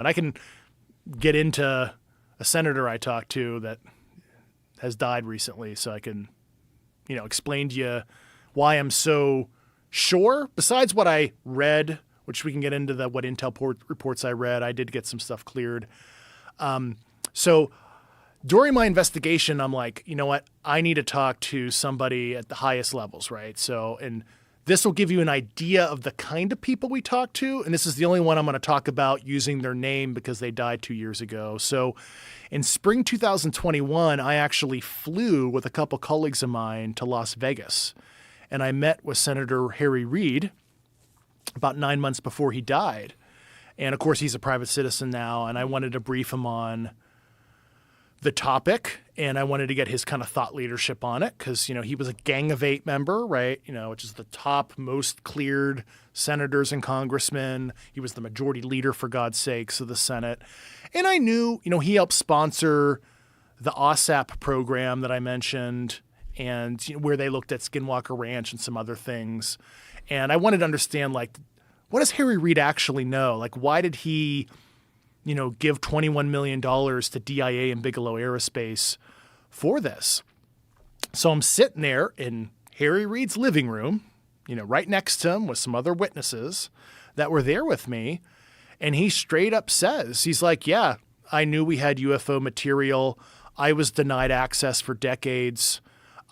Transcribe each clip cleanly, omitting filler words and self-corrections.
And I can get into a senator I talked to that has died recently, so I can, explain to you why I'm so sure. Besides what I read, which we can get into what intel reports I read, I did get some stuff cleared. So during my investigation, I'm like, you know what? I need to talk to somebody at the highest levels, right? So, and this will give you an idea of the kind of people we talk to. And this is the only one I'm going to talk about using their name because they died 2 years ago. So in spring 2021, I actually flew with a couple colleagues of mine to Las Vegas. And I met with Senator Reid about 9 months before he died. And of course, he's a private citizen now. And I wanted to brief him on the topic, and I wanted to get his kind of thought leadership on it because, he was a Gang of Eight member, right? Which is the top most cleared senators and congressmen. He was the majority leader, for God's sakes, of the Senate. And I knew, he helped sponsor the OSAP program that I mentioned and where they looked at Skinwalker Ranch and some other things. And I wanted to understand, what does Reid actually know? Why did he give $21 million to DIA and Bigelow Aerospace for this? So I'm sitting there in Reid's living room, right next to him with some other witnesses that were there with me. And he straight up says, he's like, yeah, I knew we had UFO material. I was denied access for decades.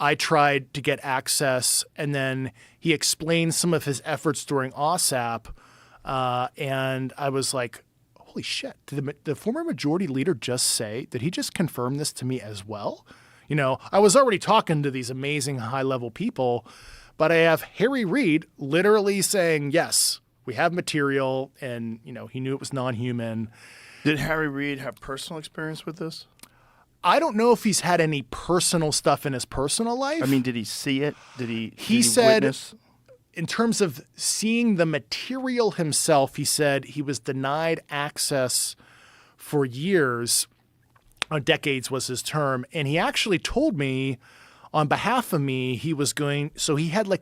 I tried to get access. And then he explained some of his efforts during OSAP. And I was like, holy shit, did the former majority leader just say, did he just confirm this to me as well? I was already talking to these amazing high-level people, but I have Reid literally saying, yes, we have material, and, he knew it was non-human. Did Reid have personal experience with this? I don't know if he's had any personal stuff in his personal life. I mean, did he see it? Did he said, witness? In terms of seeing the material himself, he said he was denied access for years, decades was his term. And he actually told me on behalf of me, he was going, so he had like